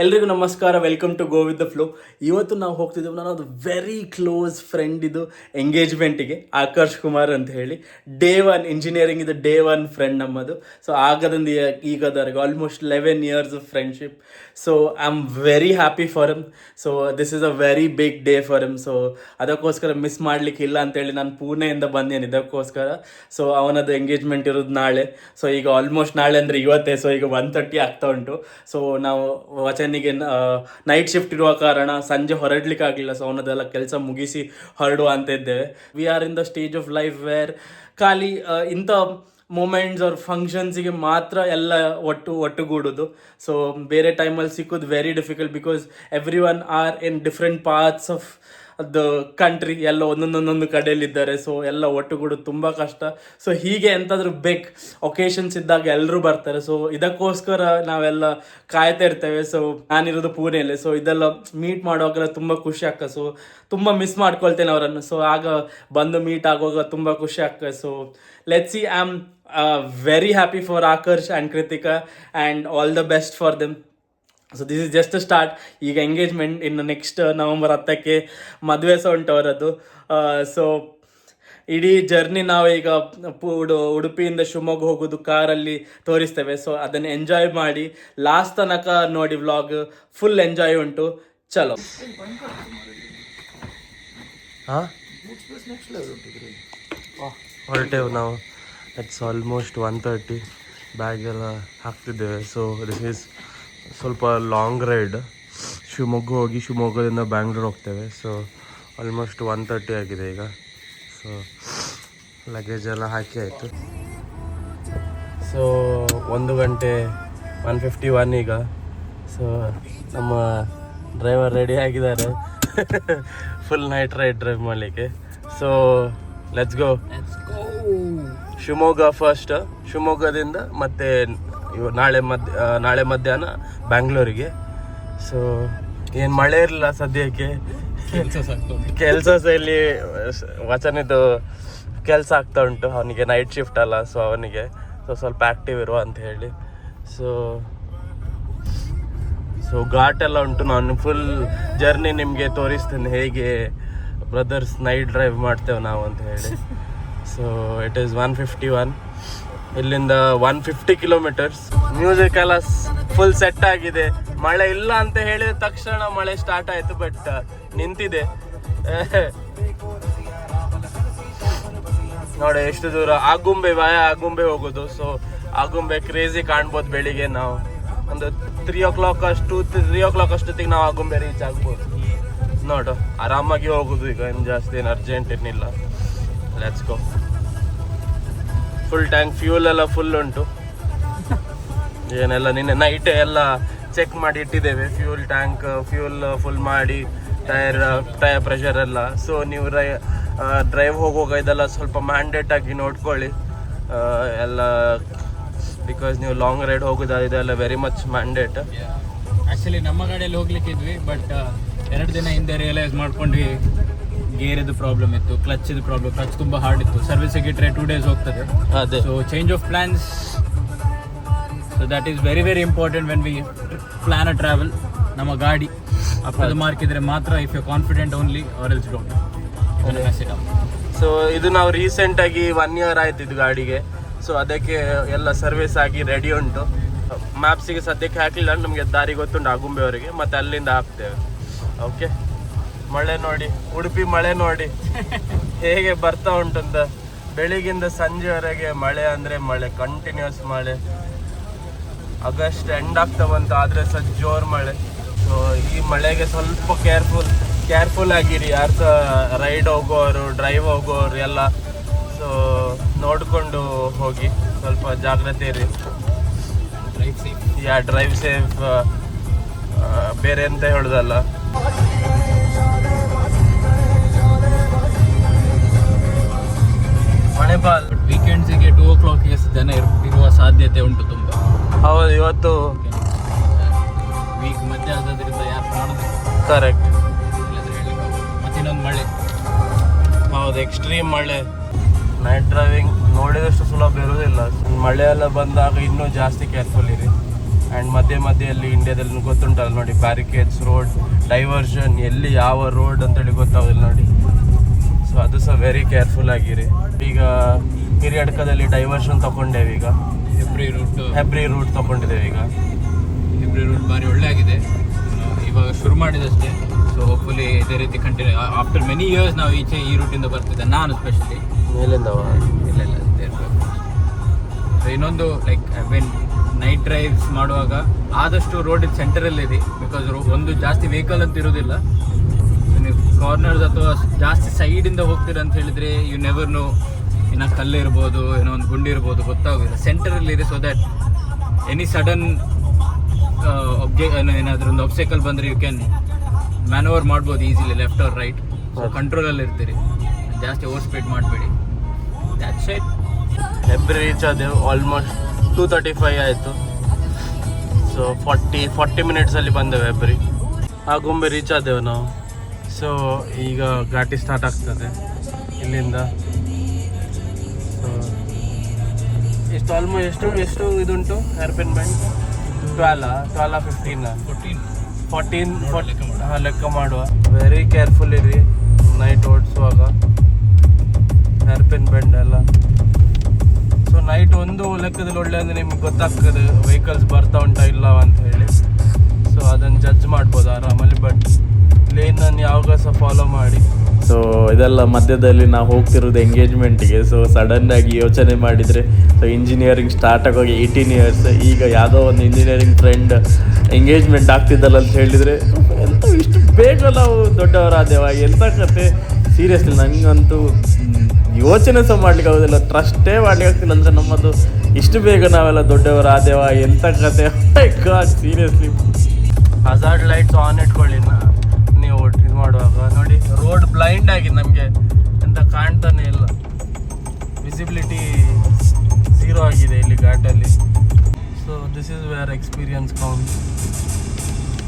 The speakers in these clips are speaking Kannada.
ಎಲ್ರಿಗೂ ನಮಸ್ಕಾರ, welcome to go with the flow. ಇವತ್ತು ನಾವು ಹೋಗ್ತಿದ್ದೇವೆ, ನನ್ನದು ವೆರಿ ಕ್ಲೋಸ್ ಫ್ರೆಂಡ್ ಇದು ಎಂಗೇಜ್ಮೆಂಟಿಗೆ, ಆಕರ್ಷ್ ಕುಮಾರ್ ಅಂತ ಹೇಳಿ. ಡೇ ಒನ್ ಇಂಜಿನಿಯರಿಂಗ್ ಇದು ಡೇ ಒನ್ ಫ್ರೆಂಡ್ ನಮ್ಮದು. ಸೊ ಆಗದಿಂದ ಈಗದವರೆಗೆ almost 11 years of friendship. So I am very happy for him. So this is a very big day for him. So ಅದಕ್ಕೋಸ್ಕರ ಮಿಸ್ ಮಾಡಲಿಕ್ಕೆ ಇಲ್ಲ ಅಂತೇಳಿ ನಾನು ಪುಣೆಯಿಂದ ಬಂದೇನೆ ಇದಕ್ಕೋಸ್ಕರ. ಸೊ ಅವನದು ಎಂಗೇಜ್ಮೆಂಟ್ ಇರೋದು ನಾಳೆ. ಸೊ ಈಗ ಆಲ್ಮೋಸ್ಟ್ ನಾಳೆ ಅಂದರೆ ಇವತ್ತೇ. ಸೊ ಈಗ 1:30 ಆಗ್ತಾ ಉಂಟು. ಸೊ ನಾವು ವಚನಿಗೆ ನೈಟ್ ಶಿಫ್ಟ್ ಇರುವ ಕಾರಣ ಸಂಜೆ ಹೊರಡ್ಲಿಕ್ಕೆ ಆಗಲಿಲ್ಲ. ಸೊ ಅವನದೆಲ್ಲ ಕೆಲಸ ಮುಗಿಸಿ ಹೊರಡುವ ಅಂತ ಇದ್ದೇವೆ. We are in the stage of life where ಖಾಲಿ ಇಂಥ ಮೂಮೆಂಟ್ಸ್ ಅವ್ರ ಫಂಕ್ಷನ್ಸಿಗೆ ಮಾತ್ರ ಎಲ್ಲ ಒಟ್ಟುಗೂಡೋದು. ಸೊ ಬೇರೆ ಟೈಮಲ್ಲಿ ಸಿಕ್ಕೋದು very difficult, because every one are in different parts of the country. ಎಲ್ಲ ಒಂದೊಂದೊಂದೊಂದು ಕಡೆಯಲ್ಲಿದ್ದಾರೆ. ಸೊ ಎಲ್ಲ ಒಟ್ಟುಗೂಡೋದು ತುಂಬ ಕಷ್ಟ. ಸೊ ಹೀಗೆ ಎಂತಾದರೂ ಬಿಗ್ ಒಕೇಶನ್ಸ್ ಇದ್ದಾಗ ಎಲ್ಲರೂ ಬರ್ತಾರೆ. ಸೊ ಇದಕ್ಕೋಸ್ಕರ ನಾವೆಲ್ಲ ಕಾಯ್ತಾ ಇರ್ತೇವೆ. ಸೊ ನಾನಿರೋದು ಪುಣೆಯಲ್ಲಿ. ಸೊ ಇದೆಲ್ಲ ಮೀಟ್ ಮಾಡುವಾಗೆಲ್ಲ ತುಂಬ ಖುಷಿ ಆಗ್ತದೆ. ಸೊ ತುಂಬ ಮಿಸ್ ಮಾಡ್ಕೊಳ್ತೇನೆ ಅವರನ್ನು. ಸೊ ಆಗ ಬಂದು ಮೀಟ್ ಆಗುವಾಗ ತುಂಬ ಖುಷಿ ಆಗ್ತದೆ. So let's see. I am very happy for Akarsh and Kritika and all the best for them. So this is just start. ಈಗ ಎಂಗೇಜ್ಮೆಂಟ್, ಇನ್ನು ನೆಕ್ಸ್ಟ್ ನವಂಬರ್ 10ಕ್ಕೆ ಮದುವೆ ಸಹ ಉಂಟು ಅವರದ್ದು. ಸೊ ಇಡೀ ಜರ್ನಿ ನಾವು ಈಗ ಉಡುಪಿಯಿಂದ ಶಿವಮೊಗ್ಗ ಹೋಗೋದು ಕಾರಲ್ಲಿ ತೋರಿಸ್ತೇವೆ. ಸೊ ಅದನ್ನು ಎಂಜಾಯ್ ಮಾಡಿ ಲಾಸ್ಟ್ ತನಕ ನೋಡಿ. ವ್ಲಾಗ್ ಫುಲ್ ಎಂಜಾಯ್ ಉಂಟು. ಚಲೋ ಹೊರಟೇವು ನಾವು. It's almost 1:30. ಬ್ಯಾಗ್ ಎಲ್ಲ ಹಾಕ್ತಿದ್ದೇವೆ. ಸೊ ದಿಸ್ ಈಸ್ ಸ್ವಲ್ಪ ಲಾಂಗ್ ರೈಡ್. ಶಿವಮೊಗ್ಗ ಹೋಗಿ ಶಿವಮೊಗ್ಗದಿಂದ ಬ್ಯಾಂಗ್ಳೂರ್ ಹೋಗ್ತೇವೆ. ಸೊ ಆಲ್ಮೋಸ್ಟ್ 1:30 ಆಗಿದೆ ಈಗ. ಸೊ ಲಗೇಜ್ ಎಲ್ಲ ಹಾಕಿ ಆಯಿತು. ಸೊ 1:51 ಈಗ. ಸೊ ನಮ್ಮ ಡ್ರೈವರ್ ರೆಡಿ ಆಗಿದ್ದಾರೆ ಫುಲ್ ನೈಟ್ ರೈಡ್ ಡ್ರೈವ್ ಮಾಡಲಿಕ್ಕೆ. So let's go. Shivamogga first, ಶಿವಮೊಗ್ಗದಿಂದ ಮತ್ತೆ ನಾಳೆ ಮಧ್ಯಾಹ್ನ ಬ್ಯಾಂಗ್ಳೂರಿಗೆ. ಸೊ ಏನು ಮಳೆ ಇರಲಿಲ್ಲ ಸದ್ಯಕ್ಕೆ. ಕೆಲಸ ಸಹ ಇಲ್ಲಿ ವಚನದ್ದು ಕೆಲಸ ಆಗ್ತಾ ಉಂಟು. ಅವನಿಗೆ ನೈಟ್ ಶಿಫ್ಟ್ ಅಲ್ಲ. ಸೊ ಅವನಿಗೆ ಸ್ವಲ್ಪ ಆ್ಯಕ್ಟಿವ್ ಇರುವ ಅಂತ ಹೇಳಿ. ಸೊ ಘಾಟ್ ಎಲ್ಲ ಉಂಟು. ನಾನು ಫುಲ್ ಜರ್ನಿ ನಿಮಗೆ ತೋರಿಸ್ತೇನೆ, ಹೇಗೆ ಬ್ರದರ್ಸ್ ನೈಟ್ ಡ್ರೈವ್ ಮಾಡ್ತೇವೆ ನಾವು ಅಂತ ಹೇಳಿ. So it is 1:51. ಇಲ್ಲಿಂದ 150 ಕಿಲೋಮೀಟರ್ಸ್. ಮ್ಯೂಸಿಕ್ ಎಲ್ಲ ಫುಲ್ ಸೆಟ್ ಆಗಿದೆ. ಮಳೆ ಇಲ್ಲ ಅಂತ ಹೇಳಿದ ತಕ್ಷಣ ಮಳೆ ಸ್ಟಾರ್ಟ್ ಆಯಿತು, ಬಟ್ ನಿಂತಿದೆ. ನೋಡಿ ಎಷ್ಟು ದೂರ. ಆಗುಂಬೆ ಹೋಗೋದು. ಸೊ ಆಗುಂಬೆ ಕ್ರೇಜಿ ಕಾಣ್ಬೋದು. ಬೆಳಿಗ್ಗೆ ನಾವು ಒಂದು 3 o'clock ಅಷ್ಟೊತ್ತಿಗೆ ನಾವು ಆಗುಂಬೆ ರೀಚ್ ಆಗ್ಬೋದು. ನೋಡು, ಆರಾಮಾಗಿ ಹೋಗೋದು. ಈಗ ಏನು ಜಾಸ್ತಿ ಏನು ಅರ್ಜೆಂಟ್ ಏನಿಲ್ಲ. Let's go. Full tank fuel ಎಲ್ಲ ಫುಲ್ ಉಂಟು. ಏನೆಲ್ಲ ನಿನ್ನೆ ನೈಟ್ ಎಲ್ಲ ಚೆಕ್ ಮಾಡಿ ಇಟ್ಟಿದ್ದೇವೆ. ಫ್ಯೂಲ್ ಫುಲ್ ಮಾಡಿ, ಟೈರ್ ಪ್ರೆಷರ್ ಎಲ್ಲ. ಸೊ ನೀವು ಡ್ರೈವ್ ಹೋಗುವಾಗ ಇದೆಲ್ಲ ಸ್ವಲ್ಪ ಮ್ಯಾಂಡೇಟ್ ಆಗಿ ನೋಡ್ಕೊಳ್ಳಿ ಎಲ್ಲ, ಬಿಕಾಸ್ ನೀವು ಲಾಂಗ್ ರೈಡ್ ಹೋಗೋದು ಇದೆಲ್ಲ ವೆರಿ ಮಚ್ ಮ್ಯಾಂಡೇಟ್. ಆ್ಯಕ್ಚುಲಿ ನಮ್ಮ ಗಾಡಿಯಲ್ಲಿ ಹೋಗ್ಲಿಕ್ಕಿದ್ವಿ, ಬಟ್ 2 ದಿನ ಹಿಂದೆ ರಿಯಲೈಸ್ ಮಾಡ್ಕೊಂಡ್ವಿ ಗೇರಿದು ಪ್ರಾಬ್ಲಮ್ ಇತ್ತು, ಕ್ಲಚ್ ತುಂಬ ಹಾರ್ಡ್ ಇತ್ತು. ಸರ್ವಿಸಿಗೆ ಇಟ್ಟರೆ 2 days ಹೋಗ್ತದೆ. So change of plans. So that is very very important when we plan a travel. ನಮ್ಮ ಗಾಡಿ ಅಪ್ಪದ ಮಾರ್ಕ್ ಇದ್ರೆ ಮಾತ್ರ, if you confident only or else don't. So ಇದು ನಾವು ರೀಸೆಂಟಾಗಿ 1 year ಆಯ್ತು ಇದು ಗಾಡಿಗೆ. ಸೊ ಅದಕ್ಕೆ ಎಲ್ಲ ಸರ್ವಿಸ್ ಆಗಿ ರೆಡಿ ಉಂಟು. ಮ್ಯಾಪ್ಸಿಗೆ ಸದ್ಯಕ್ಕೆ ಹಾಕಲಿಲ್ಲ, ನಮಗೆ ದಾರಿ ಗೊತ್ತುಂಟು ಆಗುಂಬೆವರೆಗೆ, ಮತ್ತು ಅಲ್ಲಿಂದ ಹಾಕ್ತೇವೆ. ಓಕೆ. ಮಳೆ ನೋಡಿ, ಉಡುಪಿ ಮಳೆ ನೋಡಿ ಹೇಗೆ ಬರ್ತಾ ಉಂಟಂತ. ಬೆಳಿಗ್ಗಿಂದ ಸಂಜೆವರೆಗೆ ಮಳೆ ಅಂದರೆ ಮಳೆ, ಕಂಟಿನ್ಯೂಸ್ ಮಳೆ. ಆಗಸ್ಟ್ ಎಂಡ್ ಆಗ್ತಾ ಬಂತು, ಆದರೆ ಸಹ ಜೋರು ಮಳೆ. ಸೊ ಈ ಮಳೆಗೆ ಸ್ವಲ್ಪ ಕೇರ್ಫುಲ್ ಆಗಿರಿ. ಯಾರು ಸಹ ರೈಡ್ ಹೋಗೋರು, ಡ್ರೈವ್ ಹೋಗೋರು ಎಲ್ಲ. ಸೊ ನೋಡಿಕೊಂಡು ಹೋಗಿ, ಸ್ವಲ್ಪ ಜಾಗ್ರತೆ ಇರಿ. Drive safe. ಬೇರೆ ಅಂತ ಹೇಳೋದಲ್ಲ. ಮಣಿಪಾಲ್ ವೀಕೆಂಡ್ಸಿಗೆ 2 o'clock ಜನ ಇರುವ ಸಾಧ್ಯತೆ ಉಂಟು ತುಂಬ. ಹೌದು, ಇವತ್ತು ವೀಕ್ ಮಧ್ಯ ಆದ್ರಿಂದ ಯಾರು ಮಾಡೋದು. ಕರೆಕ್ಟ್. ಮತ್ತಿನ್ನೊಂದು ಮಳೆ. ಹೌದು, ಎಕ್ಸ್ಟ್ರೀಮ್ ಮಳೆ. ನೈಟ್ ಡ್ರೈವಿಂಗ್ ನೋಡಿದಷ್ಟು ಸುಲಭ ಇರೋದಿಲ್ಲ. ಮಳೆ ಎಲ್ಲ ಬಂದಾಗ ಇನ್ನೂ ಜಾಸ್ತಿ ಕೇರ್ಫುಲ್ ಇರಿ. ಆ್ಯಂಡ್ ಮಧ್ಯದಲ್ಲಿ ಇಂಡಿಯಾದಲ್ಲಿ ಗೊತ್ತುಂಟಲ್ಲ ನೋಡಿ, ಬ್ಯಾರಿಕೇಡ್ಸ್, ರೋಡ್ ಡೈವರ್ಷನ್, ಎಲ್ಲಿ ಯಾವ ರೋಡ್ ಅಂತೇಳಿ ಗೊತ್ತಾಗೋದಿಲ್ಲ ನೋಡಿ. ಸೊ ಅದು ಸಹ ವೆರಿ ಕೇರ್ಫುಲ್ ಆಗಿರಿ. ಈಗ ಹಿರಿಯಡ್ಕದಲ್ಲಿ ಡೈವರ್ಷನ್ ತಗೊಂಡೇವೆ, ಈಗ ಹೆಬ್ರಿ ರೂಟ್ ತಗೊಂಡಿದ್ದೇವೆ. ಈಗ ಹೆಬ್ರಿ ರೂಟ್ ಭಾರಿ ಒಳ್ಳೆ ಆಗಿದೆ, ಇವಾಗ ಶುರು ಮಾಡಿದಷ್ಟೇ. ಸೊ ಹೋಪ್ಫುಲಿ ಇದೇ ರೀತಿ ಕಂಟಿನ್ಯೂ ಆಫ್ಟರ್ ಮೆನಿ ಇಯರ್ಸ್ ನಾವು ಈಚೆ ಈ ರೂಟಿಂದ ಬರ್ತಿದ್ದೆ, ನಾನು ಸ್ಪೆಷಲಿ. ಮೇಲಿಂದವ ಇಲ್ಲ ಇನ್ನೊಂದು like I mean night drives ಮಾಡುವಾಗ ಆದಷ್ಟು ರೋಡ್ ಸೆಂಟರಲ್ಲಿ ಇದೆ, ಬಿಕಾಸ್ ಒಂದು ಜಾಸ್ತಿ ವೆಹಿಕಲ್ ಅಂತ ಇರೋದಿಲ್ಲ. ನೀವು ಕಾರ್ನರ್ಸ್ ಅಥವಾ ಜಾಸ್ತಿ ಸೈಡಿಂದ ಹೋಗ್ತೀರ ಅಂತ ಹೇಳಿದರೆ ಯು ನೆವರ್ ನೋ, ಏನೋ ಕಲ್ಲಿರ್ಬೋದು, ಏನೋ ಒಂದು ಗುಂಡಿ ಇರ್ಬೋದು, ಗೊತ್ತಾಗೋದಿಲ್ಲ. ಸೆಂಟರಲ್ಲಿ ಇದೆ, ಸೊ ದ್ಯಾಟ್ ಎನಿ ಸಡನ್ ಏನಾದರೂ ಒಂದು ಆಬ್ಸ್ಟೆಕಲ್ ಬಂದರೆ ಯು ಕ್ಯಾನ್ ಮ್ಯಾನೋವರ್ ಮಾಡ್ಬೋದು easily, left or right. So ಕಂಟ್ರೋಲಲ್ಲಿ ಇರ್ತೀರಿ, ಜಾಸ್ತಿ ಓವರ್ ಸ್ಪೀಡ್ ಮಾಡಬೇಡಿ. That's it. ಹೆಬ್ರಿ ರೀಚ್ ಆದೆವು, ಆಲ್ಮೋಸ್ಟ್ 2:35 ಆಯಿತು. ಸೊ 40 ಮಿನಿಟ್ಸಲ್ಲಿ ಬಂದೆವು ಹೆಬ್ರಿ. ಆಗುಂಬೆ ರೀಚ್ ಆದೆವು ನಾವು. ಸೊ ಈಗ ಘಾಟಿ ಸ್ಟಾರ್ಟ್ ಆಗ್ತದೆ ಇಲ್ಲಿಂದ. ಸೊ ಎಷ್ಟು ಇದುಂಟು ಹೇರ್ಪಿನ್ ಬ್ಯಾಂಡ್? 14 ಲೆಕ್ಕ ಮಾಡುವ. ವೆರಿ ಕೇರ್ಫುಲ್ ಇರಿ ನೈಟ್ ಓಡಿಸುವಾಗ, ಹೇರ್ಪಿನ್ ಬೆಂಡ್ ಎಲ್ಲ. ಸೊ ನೈಟ್ ಒಂದು ಲೆಕ್ಕದಲ್ಲಿ ಒಳ್ಳೆ ಅಂದರೆ ನಿಮ್ಗೆ ಗೊತ್ತಾಗ್ತದೆ ವೆಹಿಕಲ್ಸ್ ಬರ್ತಾ ಉಂಟಾ ಇಲ್ಲ ಅಂತ ಹೇಳಿ. ಸೊ ಅದನ್ನು ಜಡ್ಜ್ ಮಾಡ್ಬೋದು ಆರಾಮಲ್ಲಿ. ಬಟ್ ಲೇನನ್ನು ಯಾವಾಗ ಸಹ ಫಾಲೋ ಮಾಡಿ. ಸೊ ಇದೆಲ್ಲ ಮಧ್ಯದಲ್ಲಿ ನಾವು ಹೋಗ್ತಿರೋದು ಎಂಗೇಜ್ಮೆಂಟಿಗೆ. ಸೊ ಸಡನ್ನಾಗಿ ಯೋಚನೆ ಮಾಡಿದರೆ, ಸೊ ಇಂಜಿನಿಯರಿಂಗ್ ಸ್ಟಾರ್ಟ್ ಆಗೋಗಿ 18 ಇಯರ್ಸ್, ಈಗ ಯಾವುದೋ ಒಂದು ಇಂಜಿನಿಯರಿಂಗ್ ಫ್ರೆಂಡ್ ಎಂಗೇಜ್ಮೆಂಟ್ ಆಗ್ತಿದ್ದಲ್ಲ ಅಂತ ಹೇಳಿದರೆ ಎಂತ ಇಷ್ಟು ಬೇಗ ನಾವು ದೊಡ್ಡವರಾದೇವ, ಎಂಥ ಕತೆ. ಸೀರಿಯಸ್ಲಿ ನನಗಂತೂ ಯೋಚನೆ ಸಹ ಮಾಡ್ಲಿಕ್ಕೆ ಆಗೋದಿಲ್ಲ, ಟ್ರಸ್ಟೇ ಮಾಡ್ಲಿಕ್ಕೆ ಆಗ್ತಿಲ್ಲ. ಅಂದರೆ ನಮ್ಮದು ಇಷ್ಟು ಬೇಗ ನಾವೆಲ್ಲ ದೊಡ್ಡವರಾದೇವ, ಎಂಥ ಕತೆ. God seriously. Hazard lights on ಇಟ್ಕೊಳ್ಳಿ ನೀವು ಇದು ಮಾಡುವಾಗ. ನೋಡಿ ರೋಡ್ ಬ್ಲೈಂಡ್ ಆಗಿದೆ, ನಮಗೆ ಎಂತ ಕಾಣ್ತಾನೆ ಇಲ್ಲ, ವಿಸಿಬಿಲಿಟಿ 0 ಆಗಿದೆ ಇಲ್ಲಿ ಘಾಟಲ್ಲಿ. So this is where experience count.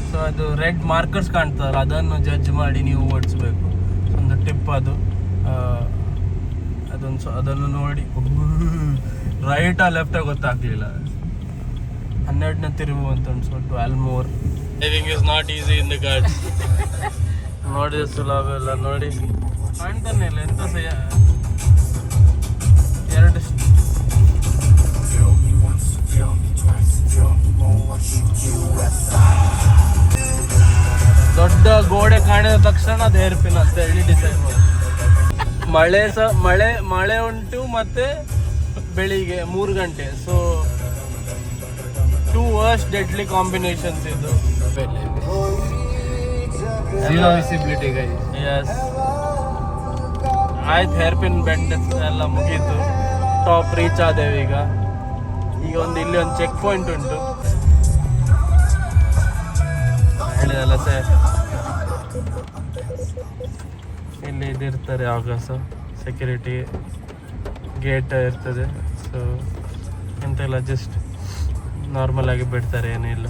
So ಅದು ರೆಡ್ ಮಾರ್ಕರ್ಸ್ ಕಾಣ್ತದಲ್ಲ, ಅದನ್ನು ಜಡ್ಜ್ ಮಾಡಿ ನೀವು ಓಡಿಸ್ಬೇಕು. ಒಂದು ಟಿಪ್ ಅದು, ಅದನ್ನು ನೋಡಿ ರೈಟಾ ಲೆಫ್ಟಾ ಗೊತ್ತಾಗ್ಲಿಲ್ಲ. 12ನೇ ತಿರುವು ಅಂತ ಉಂಟು. So 12 more. Driving is not easy in the ಗಾಡಿ. ನೋಡಿ ಸುಲಭ ಎಲ್ಲ ನೋಡಿ, ಕಾಣ್ತಾನೆ ಇಲ್ಲ ಎಂತ ಸಹ. ಎರಡು ದೊಡ್ಡ ಗೋಡೆ ಕಾಣಿದ ತಕ್ಷಣ ಅದು ಹೇರ್ಪಿನ್ ಅಂತ ಹೇಳಿ ಡಿಸೈಡ್ ಮಾಡಿ. ಮಳೆ ಉಂಟು ಮತ್ತೆ ಬೆಳಿಗ್ಗೆ 3 ಗಂಟೆ. ಸೊ 2 worst deadly combinations ಇದು. Zero visibility guys. Yes. ಆಯ್ತು, ಹೇರ್ಪಿನ್ ಬೆಂಡ್ ಎಲ್ಲ ಮುಗೀತು, ಟಾಪ್ ರೀಚ್ ಆದೇವು. ಈಗ ಇಲ್ಲಿ ಒಂದು ಚೆಕ್ ಪಾಯಿಂಟ್ ಉಂಟು ಹೇಳಿದಲ್ಲ ಸರ್, ಇಲ್ಲಿ ಇದಿರ್ತಾರೆ ಆವಾಗ ಸಹ ಸೆಕ್ಯೂರಿಟಿ ಗೇಟ್ ಇರ್ತದೆ. ಸೊ ಎಂತೆಲ್ಲ ಜಸ್ಟ್ ನಾರ್ಮಲ್ ಆಗಿ ಬಿಡ್ತಾರೆ, ಏನಿಲ್ಲ.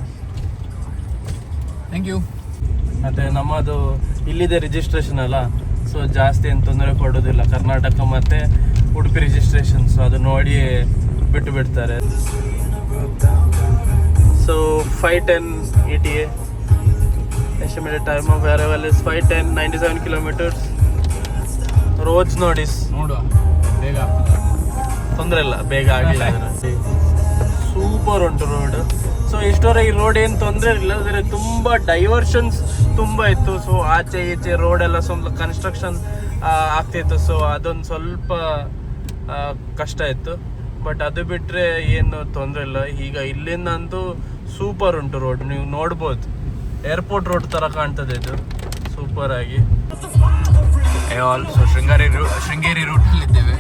Thank you. ಮತ್ತು ನಮ್ಮದು ಇಲ್ಲಿದೆ ರಿಜಿಸ್ಟ್ರೇಷನ್ ಅಲ್ಲ, ಸೊ ಜಾಸ್ತಿ ಏನು ತೊಂದರೆ ಕೊಡೋದಿಲ್ಲ. ಕರ್ನಾಟಕ ಮತ್ತು ಉಡುಪಿ ರಿಜಿಸ್ಟ್ರೇಷನ್, ಸೊ ಅದು ನೋಡಿ ಬಿಟ್ಟು ಬಿಡ್ತಾರೆ. So 5:10 ETA. Estimated time of arrival is 5:10, 97 kilometers. Roads ನೋಡಿ ನೋಡುವ, ಬೇಗ ತೊಂದರೆ ಇಲ್ಲ, ಬೇಗ ಆಗಲಿಲ್ಲ. ಸೂಪರ್ ಉಂಟು ರೋಡ್. ಸೊ ಇಷ್ಟವರೆಗೆ ಈ ರೋಡ್ ಏನು ತೊಂದರೆ ಇರಲಿಲ್ಲ, ಆದರೆ ತುಂಬ ಡೈವರ್ಷನ್ಸ್ ತುಂಬ ಇತ್ತು. ಸೊ ಆಚೆ ಈಚೆ ರೋಡೆಲ್ಲ ಸ್ವಲ್ಪ ಕನ್ಸ್ಟ್ರಕ್ಷನ್ ಆಗ್ತಿತ್ತು. ಸೊ ಅದೊಂದು ಸ್ವಲ್ಪ ಕಷ್ಟ ಇತ್ತು. ಬಟ್ ಅದು ಬಿಟ್ಟರೆ ಏನು ತೊಂದರೆ ಇಲ್ಲ. ಈಗ ಇಲ್ಲಿಂದ ಅಂತೂ ಸೂಪರ್ ಉಂಟು ರೋಡ್, ನೀವು ನೋಡ್ಬೋದು. ಏರ್ಪೋರ್ಟ್ ರೋಡ್ ಥರ ಕಾಣ್ತದೆ ಇದು, ಸೂಪರ್ ಆಗಿ. ಸೊ ಶೃಂಗೇರಿ ರೂಟಲ್ಲಿದ್ದೇವೆ.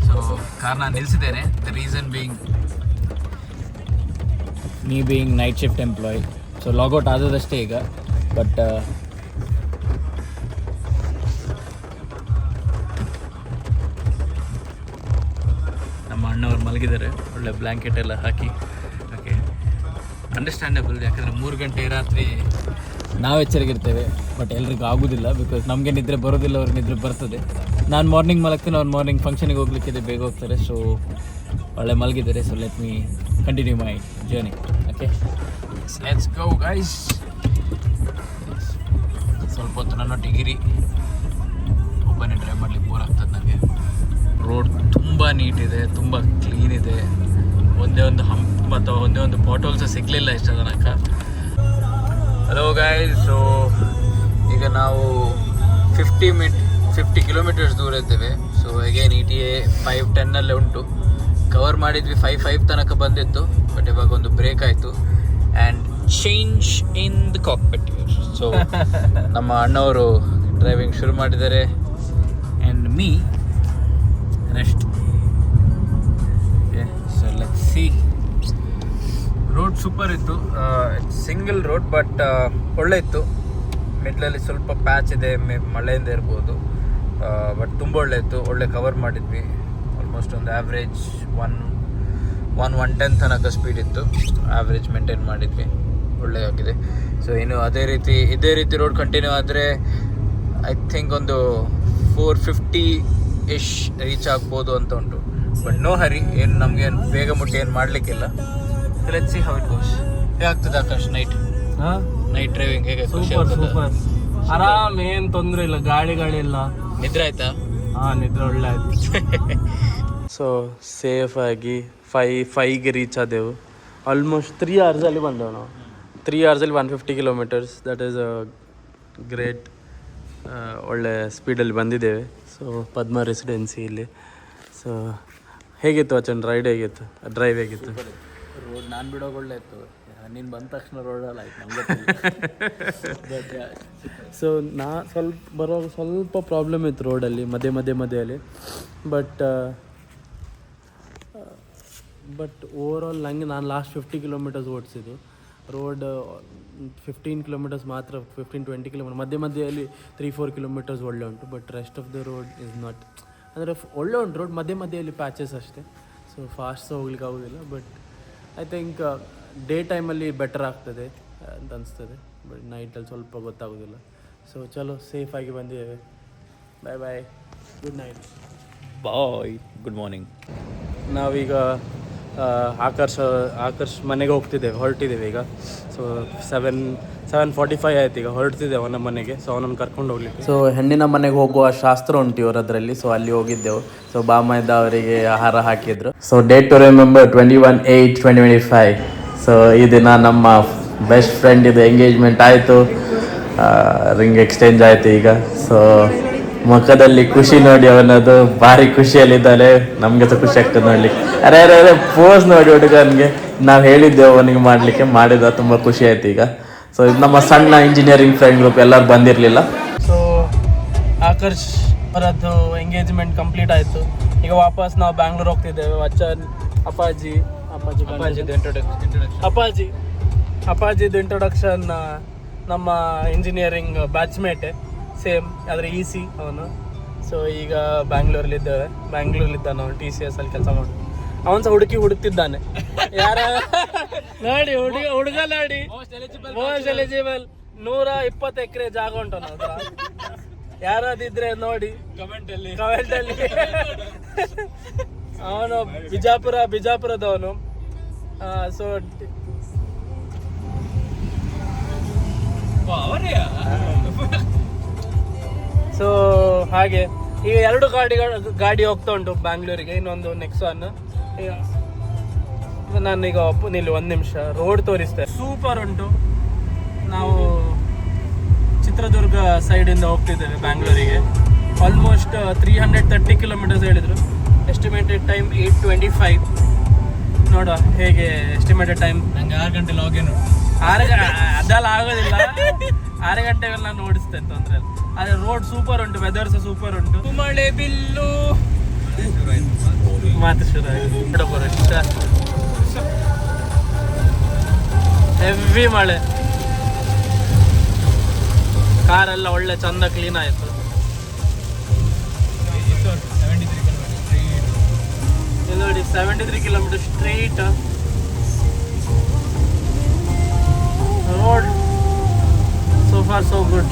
ಸೊ ಕಾರ್ ನಾನು ನಿಲ್ಲಿಸಿದ್ದೇನೆ. The reason being me being night shift employ. So logout ಆದದಷ್ಟೇ ಈಗ. ಬಟ್ ನಮ್ಮ ಅಣ್ಣವ್ರು ಮಲಗಿದ್ದಾರೆ, ಒಳ್ಳೆ ಬ್ಲ್ಯಾಂಕೆಟ್ ಎಲ್ಲ ಹಾಕಿ. Okay, understandable. ಯಾಕಂದರೆ 3 ಗಂಟೆ ರಾತ್ರಿ ನಾವು ಎಚ್ಚರಿಗಿರ್ತೇವೆ, ಬಟ್ ಎಲ್ರಿಗೂ ಆಗೋದಿಲ್ಲ. ಬಿಕಾಸ್ ನಮಗೆ ನಿದ್ರೆ ಬರೋದಿಲ್ಲ, ಅವ್ರಿಗೆ ನಿದ್ರೆ ಬರ್ತದೆ. ನಾನು ಮಾರ್ನಿಂಗ್ ಮಲಗ್ತೀನಿ, ಅವ್ರು ಮಾರ್ನಿಂಗ್ ಫಂಕ್ಷನಿಗೆ ಹೋಗ್ಲಿಕ್ಕಿದೆ, ಬೇಗ ಹೋಗ್ತಾರೆ. ಸೊ ಒಳ್ಳೆ ಮಲಗಿದ್ದಾರೆ. So let me continue my journey. Okay, let's go guys. ಸ್ವಲ್ಪ ಹೊತ್ತು ನನ್ನೊಟ್ಟಿಗಿರಿ, ಒಬ್ಬನೇ ಡ್ರೈವ್ ಮಾಡ್ಲಿಕ್ಕೆ ಬೋರ್ ಆಗ್ತದೆ ನನಗೆ. ರೋಡ್ ತುಂಬ ನೀಟ್ ಇದೆ, ತುಂಬ ಕ್ಲೀನ್ ಇದೆ. ಒಂದೇ ಒಂದು ಹಂಪ್ ಅಥವಾ ಒಂದೇ ಒಂದು ಪಾಟೋಲ್ಸ್ ಸಿಗಲಿಲ್ಲ ಇಷ್ಟ ತನಕ. ಹಲೋ ಗೈಸ್, ಸೊ ಈಗ ನಾವು 50 ಕಿಲೋಮೀಟರ್ಸ್ ದೂರ ಇದ್ದೇವೆ. ಸೊ ಅಗೇನ್ ETA 5:10 ಉಂಟು. ಕವರ್ ಮಾಡಿದ್ವಿ 5:05 ತನಕ ಬಂದಿತ್ತು, ಬಟ್ ಇವಾಗ ಒಂದು ಬ್ರೇಕ್ ಆಯಿತು and change in the cockpit. So ನಮ್ಮ ಅಣ್ಣವರು ಡ್ರೈವಿಂಗ್ ಶುರು ಮಾಡಿದ್ದಾರೆ and me rest. So let's C. Road super ಇತ್ತು, ಸಿಂಗಲ್ ರೋಡ್ ಬಟ್ ಒಳ್ಳೆ ಇತ್ತು. ಮಿಡ್ಲಲ್ಲಿ ಸ್ವಲ್ಪ ಪ್ಯಾಚ್ ಇದೆ, ಮಳೆಯಿಂದ ಇರ್ಬೋದು, ಬಟ್ ತುಂಬ ಒಳ್ಳೆ ಇತ್ತು. ಒಳ್ಳೆ ಕವರ್ ಮಾಡಿದ್ವಿ. ಆಲ್ಮೋಸ್ಟ್ ಒಂದು ಆ್ಯಾವ್ರೇಜ್ 110 ತನಕ ಸ್ಪೀಡ್ ಇತ್ತು. ಆ್ಯಾವ್ರೇಜ್ ಮೇಂಟೈನ್ ಮಾಡಿದ್ವಿ, ಒಳ್ಳೆಯಾಗಿದೆ. ಸೊ ಇನ್ನು ಇದೇ ರೀತಿ ರೋಡ್ ಕಂಟಿನ್ಯೂ ಆದರೆ ಐ ಥಿಂಕ್ ಒಂದು 450 ರೀಚ್ ಆಗ್ಬೋದು ಅಂತ ಉಂಟು. ಬಟ್ ನೋ ಹರಿ, ಏನು ನಮಗೇನು ಬೇಗ ಮುಟ್ಟಿ ಏನು ಮಾಡಲಿಕ್ಕಿಲ್ಲ. Let's see how it goes. ಹೇಗಾಗ್ತದೆ ಆಕಾಶ್ ನೈಟ್ ಡ್ರೈವಿಂಗ್? ಹೇಗೆ? ಸೂಪರ್ ಆರಾಮ್, ಏನು ತೊಂದರೆ ಇಲ್ಲ. ಗಾಳಿ ಇಲ್ಲ. ನಿದ್ರೆ ಆಯ್ತಾ? ನಿದ್ರೆ ಒಳ್ಳೆ ಆಯ್ತು. ಸೊ ಸೇಫಾಗಿ 5ಗೆ ರೀಚ್ ಆದೆವು. ಆಲ್ಮೋಸ್ಟ್ 3 ಅವರ್ಸಲ್ಲಿ ಬಂದೆವು ನಾವು. 3 ಅವರ್ಸಲ್ಲಿ 150 kilometres. That is a great. ಒಳ್ಳೆ ಸ್ಪೀಡಲ್ಲಿ ಬಂದಿದ್ದೇವೆ. ಸೊ ಪದ್ಮ ರೆಸಿಡೆನ್ಸಿ ಇಲ್ಲಿ. ಸೊ ಹೇಗಿತ್ತು ಅಚನ್ ರೈಡ್? ಹೇಗಿತ್ತು ಡ್ರೈವ್? ಹೇಗಿತ್ತು ರೋಡ್? ನಾನು ಬಿಡೋಕೆ ಒಳ್ಳೆ ಇತ್ತು. ನೀನು ಬಂದ ತಕ್ಷಣ ರೋಡಲ್ಲಿ ಆಯ್ತು ನಮಗೆ. ಸೊ ನಾ ಬರುವಾಗ ಸ್ವಲ್ಪ ಪ್ರಾಬ್ಲಮ್ ಇತ್ತು ರೋಡಲ್ಲಿ, ಮಧ್ಯೆಯಲ್ಲಿ. ಬಟ್ ಓವರಾಲ್ ನನಗೆ ನಾನು ಲಾಸ್ಟ್ 50 ಕಿಲೋಮೀಟರ್ಸ್ ಓಡಿಸಿದ್ದು. ರೋಡ್ 15 ಕಿಲೋಮೀಟರ್ಸ್ ಮಾತ್ರ, 15-20 ಕಿಲೋಮೀಟರ್ ಮಧ್ಯೆಯಲ್ಲಿ 3-4 ಕಿಲೋಮೀಟರ್ಸ್ ಒಳ್ಳೆ ಉಂಟು. But rest of the road is not ಅಂದರೆ ಒಳ್ಳೆ ಉಂಟು ರೋಡ್, ಮಧ್ಯೆಯಲ್ಲಿ ಪ್ಯಾಚಸ್ ಅಷ್ಟೇ. ಸೊ ಫಾಸ್ಟ್ ಹೋಗ್ಲಿಕ್ಕೆ ಆಗೋದಿಲ್ಲ. ಬಟ್ ಐ ಥಿಂಕ್ ಡೇ ಟೈಮಲ್ಲಿ ಬೆಟರ್ ಆಗ್ತದೆ ಅಂತ ಅನಿಸ್ತದೆ. ಬಟ್ ನೈಟಲ್ಲಿ ಸ್ವಲ್ಪ ಗೊತ್ತಾಗೋದಿಲ್ಲ. ಸೊ ಚಲೋ, ಸೇಫಾಗಿ ಬಂದಿದ್ದೇವೆ. ಬಾಯ್, ಗುಡ್ ನೈಟ್. ಬಾಯ್, ಗುಡ್ ಮಾರ್ನಿಂಗ್. ನಾವೀಗ ಆಕರ್ಷ್ ಮನೆಗೆ ಹೊರಟಿದ್ದೇವೆ ಈಗ. ಸೊ 7:45 ಆಯ್ತು. ಈಗ ಹೊರಡ್ತಿದ್ದೇವೆ ಅವನ ಮನೆಗೆ. ಸೊ ಅವನನ್ನು ಕರ್ಕೊಂಡು ಹೋಗ್ಲಿಕ್ಕೆ. ಸೊ ಹೆಣ್ಣಿನ ಮನೆಗೆ ಹೋಗುವ ಶಾಸ್ತ್ರ ಉಂಟು ಇವರದ್ರಲ್ಲಿ. ಸೊ ಅಲ್ಲಿ ಹೋಗಿದ್ದೆವು. ಸೊ ಬಾಮೈದ ಅವರಿಗೆ ಆಹಾರ ಹಾಕಿದ್ರು. So date to remember 21/8/2025. So ಈ ದಿನ ನಮ್ಮ ಬೆಸ್ಟ್ ಫ್ರೆಂಡ್ ಇದು ಎಂಗೇಜ್ಮೆಂಟ್ ಆಯಿತು, ರಿಂಗ್ ಎಕ್ಸ್ಚೇಂಜ್ ಆಯಿತು ಈಗ. ಸೊ ಮುಖದಲ್ಲಿ ಖುಷಿ ನೋಡಿ ಅವನದು, ಭಾರಿ ಖುಷಿಯಲ್ಲಿದ್ದಾನೆ. ನಮಗೆ ಸಹ ಖುಷಿ ಆಗ್ತದೆ ನೋಡ್ಲಿಕ್ಕೆ. ಅರೆ ಪೋಸ್ ನೋಡಿ ಹುಡುಗನಿಗೆ. ನಾವು ಹೇಳಿದ್ದೆವು ಅವನಿಗೆ ಮಾಡಲಿಕ್ಕೆ, ಮಾಡಿದ. ತುಂಬ ಖುಷಿ ಆಯ್ತು ಈಗ. ಸೊ ಇದು ನಮ್ಮ ಸಣ್ಣ ಇಂಜಿನಿಯರಿಂಗ್ ಫ್ರೆಂಡ್ ಗ್ರೂಪ್, ಎಲ್ಲರೂ ಬಂದಿರಲಿಲ್ಲ. ಸೊ ಆಕರ್ಷ್ ಅವರದ್ದು ಎಂಗೇಜ್ಮೆಂಟ್ ಕಂಪ್ಲೀಟ್ ಆಯಿತು. ಈಗ ವಾಪಸ್ ನಾವು ಬ್ಯಾಂಗ್ಳೂರ್ ಹೋಗ್ತಿದ್ದೇವೆ. ಅಪ್ಪಾಜಿದು ಇಂಟ್ರೊಡಕ್ಷನ್ ನಮ್ಮ ಇಂಜಿನಿಯರಿಂಗ್ ಬ್ಯಾಚ್ಮೇಟೆ, ಸೇಮ್ ಆದರೆ EC ಅವನು. ಸೊ ಈಗ ಬ್ಯಾಂಗ್ಳೂರಲ್ಲಿದ್ದಾನೆ ಅವನು. TCS ಅಲ್ಲಿ ಕೆಲಸ ಮಾಡಿ ಅವನು ಸಹ ಹುಡುಕ್ತಿದ್ದಾನೆ. ಯಾರ ನೋಡಿ ಹುಡುಗ ನೋಡಿ, ಮೋಸ್ಟ್ ಎಲಿಜಿಬಲ್. 120 ಎಕರೆ ಜಾಗ ಉಂಟು ಅವನ ಹತ್ರ. ಯಾರಾದಿದ್ರೆ ನೋಡಿ ಕಮೆಂಟ್ ಅಲ್ಲಿ. ಅವನು ಬಿಜಾಪುರದವನು. ಸೊ ಹಾಗೆ ಈಗ 2 ಗಾಡಿ ಹೋಗ್ತಾ ಉಂಟು ಬ್ಯಾಂಗ್ಳೂರಿಗೆ. ಇನ್ನೊಂದು ನೆಕ್ಸಾನ್. ನಾನೀಗ ನಿಲ್ಲಿ 1 ನಿಮಿಷ ರೋಡ್ ತೋರಿಸ್ತೇನೆ. ಸೂಪರ್ ಉಂಟು. ನಾವು ಚಿತ್ರದುರ್ಗ ಸೈಡಿಂದ ಹೋಗ್ತಿದ್ದೇವೆ ಬ್ಯಾಂಗ್ಳೂರಿಗೆ. ಆಲ್ಮೋಸ್ಟ್ 330 ಕಿಲೋಮೀಟರ್ಸ್ ಹೇಳಿದರು. Estimated time 8:25. ನೋಡುವ ಹೇಗೆ ಎಸ್ಟಿಮೇಟೆಡ್ ಟೈಮ್. ನಂಗೆ 6 ಗಂಟೆ ಲಾಗಿನ್. ಅದೆಲ್ಲ ಆಗೋದಿಲ್ಲ. 6 ಗಂಟೆಗೆಲ್ಲ ನಾನು ಓಡಿಸ್ತೇನೆ, ತೊಂದರೆ ಇಲ್ಲ. ಆದರೆ ರೋಡ್ ಸೂಪರ್ ಉಂಟು, ವೆದರ್ ಸಹ ಸೂಪರ್ ಉಂಟು. ಮಳೆ ಬಿಲ್ಲು ಮಾತು ಶುರು ಆಗಿದೆ. ಹೆವಿ ಮಳೆ. ಕಾರೆಲ್ಲ ಒಳ್ಳೆ ಚಂದ ಕ್ಲೀನ್ ಆಯಿತು. ನೋಡಿ 73 kilometre straight road. So far so good.